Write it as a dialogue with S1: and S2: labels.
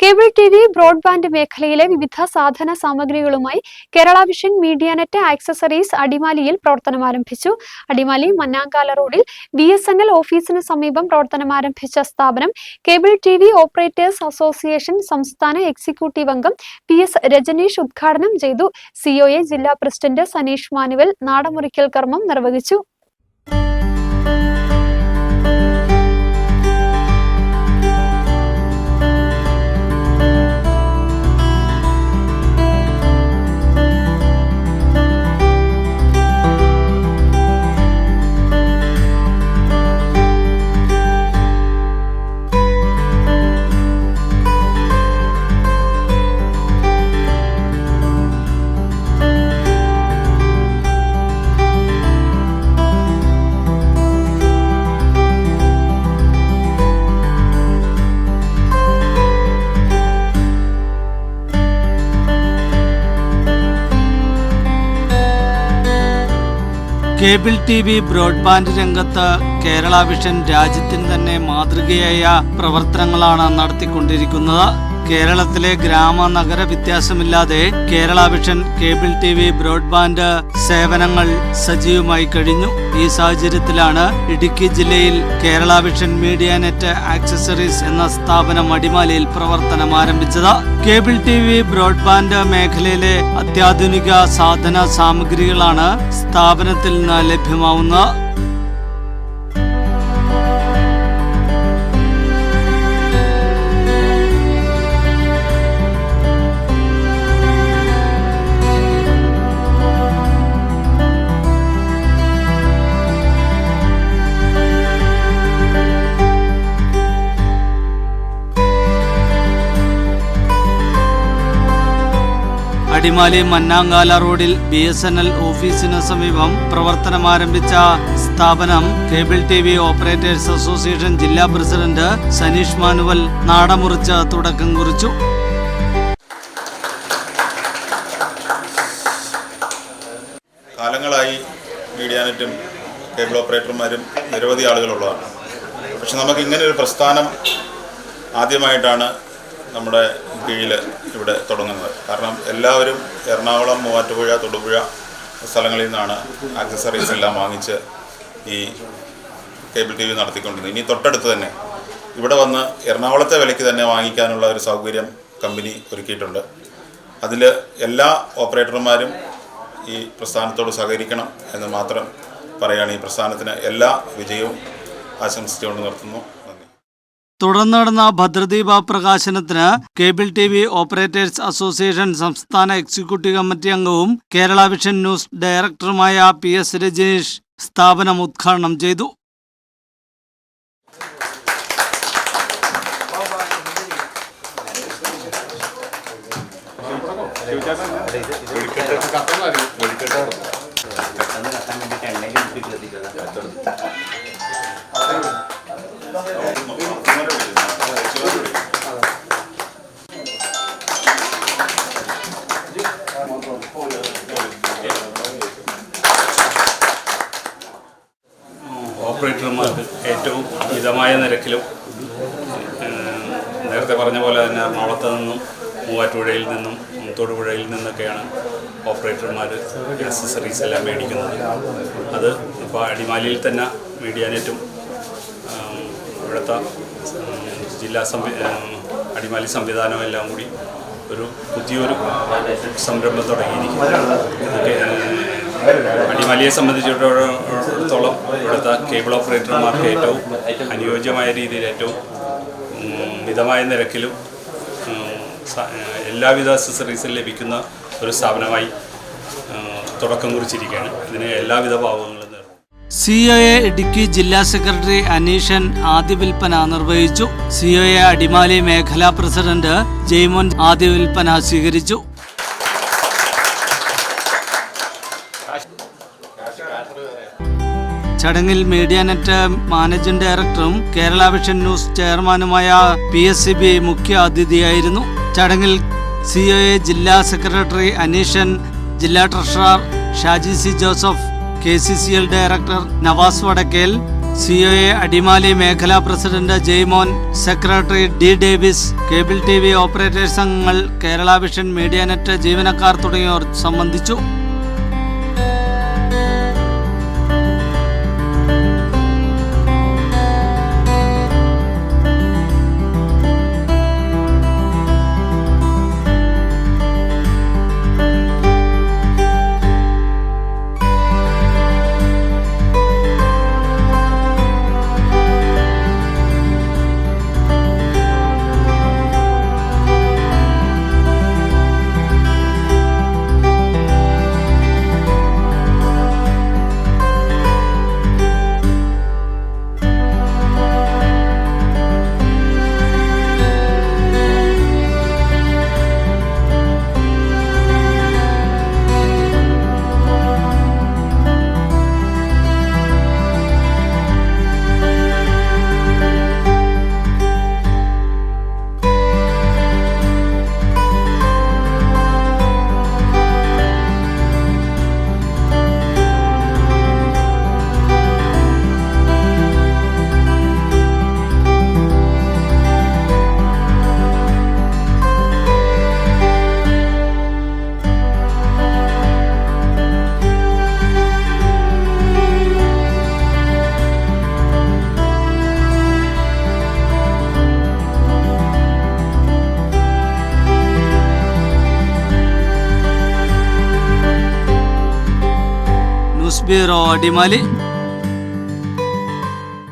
S1: Cable TV, broadband മേഖലയിലെ വിവിധ സാധന സാമഗ്രികളുമായി Kerala Vision Medianet accessories അടിമാലിയിൽ പ്രവർത്തനമാരംഭിച്ചു. അടിമാലി മന്നാങ്കാല റോഡിൽ BSNL ഓഫീസിന് സമീപം പ്രവർത്തനമാരംഭിച്ച സ്ഥാപനം കേബിൾ ടിവി ഓപ്പറേറ്റേഴ്സ് അസോസിയേഷൻ സംസ്ഥാന എക്സിക്യൂട്ടീവ് അംഗം PS രജനീഷ് ഉദ്ഘാടനം ചെയ്തു. COA ജില്ലാ പ്രസിഡന്റ് സനീഷ് മാനുവൽ നാടമുറിക്കൽ കർമ്മം നിർവഹിച്ചു.
S2: കേബിൾ TV ബ്രോഡ്ബാൻഡ് രംഗത്ത് കേരള വിഷൻ രാജ്യത്തിന് തന്നെ മാതൃകയായ പ്രവർത്തനങ്ങളാണ് നടത്തിക്കൊണ്ടിരിക്കുന്നത്. കേരളത്തിലെ ഗ്രാമ-നഗര വ്യത്യാസമില്ലാതെ Kerala vision cable TV broadband സേവനങ്ങൾ സജീവമായി കഴിഞ്ഞു. ഈ സാഹചര്യത്തിലാണ് ഇടുക്കി ജില്ലയിൽ കേരള വിഷൻ മീഡിയാനെറ്റ് ആക്സസറീസ് എന്ന സ്ഥാപനം അടിമാലിയിൽ പ്രവർത്തനം ആരംഭിച്ചത്. കേബിൾ TV ബ്രോഡ്ബാൻഡ് മേഖലയിലെ അത്യാധുനിക സാധന സാമഗ്രികളാണ് സ്ഥാപനത്തിൽ നിന്ന് ലഭ്യമാവുന്നത്. അടിമാലി മന്നാങ്കാല റോഡിൽ BSNL ഓഫീസിന് സമീപം പ്രവർത്തനമാരംഭിച്ച സ്ഥാപനം കേബിൾ TV ഓപ്പറേറ്റേഴ്സ് അസോസിയേഷൻ ജില്ലാ പ്രസിഡന്റ് സനീഷ് മാനുവൽ നാടമുറിച്ച് തുടക്കം കുറിച്ചു.
S3: കാലങ്ങളായി മീഡിയാനെറ്റും കേബിൾ ഓപ്പറേറ്റർമാരും നിരവധി ആളുകളുള്ളതാണ്. പക്ഷെ നമുക്ക് ഇങ്ങനെ ഒരു പ്രസ്ഥാനം ആദ്യമായിട്ടാണ് നമ്മുടെ കീഴിൽ ഇവിടെ തുടങ്ങുന്നത്. കാരണം എല്ലാവരും എറണാകുളം, മൂവാറ്റുപുഴ, തൊടുപുഴ സ്ഥലങ്ങളിൽ നിന്നാണ് ആക്സസറീസ് എല്ലാം വാങ്ങിച്ച് ഈ കേബിൾ TV നടത്തിക്കൊണ്ടിരുന്നത്. ഇനി തൊട്ടടുത്ത് തന്നെ ഇവിടെ വന്ന് എറണാകുളത്തെ വിലയ്ക്ക് തന്നെ വാങ്ങിക്കാനുള്ള ഒരു സൗകര്യം കമ്പനി ഒരുക്കിയിട്ടുണ്ട്. അതിൽ എല്ലാ ഓപ്പറേറ്റർമാരും ഈ പ്രസ്ഥാനത്തോട് സഹകരിക്കണം എന്ന് മാത്രം പറയുകയാണ്. ഈ പ്രസ്ഥാനത്തിന് എല്ലാ വിജയവും ആശംസിച്ചുകൊണ്ട് നിർത്തുന്നു.
S2: തുടർന്ന് നടന്ന ഭദ്രദീപ പ്രകാശനത്തിന് കേബിൾ TV ഓപ്പറേറ്റേഴ്സ് അസോസിയേഷൻ സംസ്ഥാന എക്സിക്യൂട്ടീവ് കമ്മിറ്റി അംഗവും കേരള വിഷൻ ന്യൂസ് ഡയറക്ടറുമായ PS രജനീഷ് സ്ഥാപനം ഉദ്ഘാടനം ചെയ്തു.
S4: ഓപ്പറേറ്റർമാർക്ക് ഏറ്റവും മിതമായ നിരക്കിലും നേരത്തെ പറഞ്ഞ പോലെ തന്നെ എറണാകുളത്ത് നിന്നും മൂവാറ്റുപുഴയിൽ നിന്നും തൊടുപുഴയിൽ നിന്നൊക്കെയാണ് ഓപ്പറേറ്റർമാർ ആക്സസറീസ് എല്ലാം മേടിക്കുന്നത്. അത് ഇപ്പോൾ അടിമാലിയിൽ തന്നെ മീഡിയാനെറ്റും ഇവിടുത്തെ ജില്ലാ അടിമാലി സംവിധാനം എല്ലാം കൂടി ഒരു പുതിയൊരു സംരംഭം തുടങ്ങിയിരിക്കുന്നു. അടിമാലിയെ സംബന്ധിച്ചിടത്തോളം ഇവിടുത്തെ കേബിൾ ഓപ്പറേറ്റർമാർക്ക് ഏറ്റവും അനുയോജ്യമായ രീതിയിൽ ഏറ്റവും മിതമായ നിരക്കിലും എല്ലാവിധ അക്സസറീസും ലഭിക്കുന്ന ഒരു സ്ഥാപനമായി തുടക്കം കുറിച്ചിരിക്കുകയാണ്. ഇതിന് എല്ലാവിധ ഭാവങ്ങളും
S2: COA ഇടുക്കി ജില്ലാ സെക്രട്ടറി അനീഷൻ ആദ്യ വിൽപ്പന നിർവഹിച്ചു. COA അടിമാലി മേഖലാ പ്രസിഡന്റ് ജെയ്മോൻ ആദ്യ വിൽപ്പന സ്വീകരിച്ചു. ചടങ്ങിൽ മീഡിയാനെറ്റ് മാനേജിംഗ് ഡയറക്ടറും കേരള വിഷൻ ന്യൂസ് ചെയർമാനുമായ PSCB മുഖ്യ അതിഥിയായിരുന്നു. ചടങ്ങിൽ COA ജില്ലാ സെക്രട്ടറി അനീഷൻ, ജില്ലാ treasurer Shaji C. Joseph, KCCL director Navas Vadakkel, COA Adimali മേഖലാ president Jaimon, secretary D. Davis, cable TV operators അംഗങ്ങൾ, കേരള വിഷൻ, മീഡിയാനെറ്റ് ജീവനക്കാർ തുടങ്ങിയവർ സംബന്ധിച്ചു. News bureau Adimali.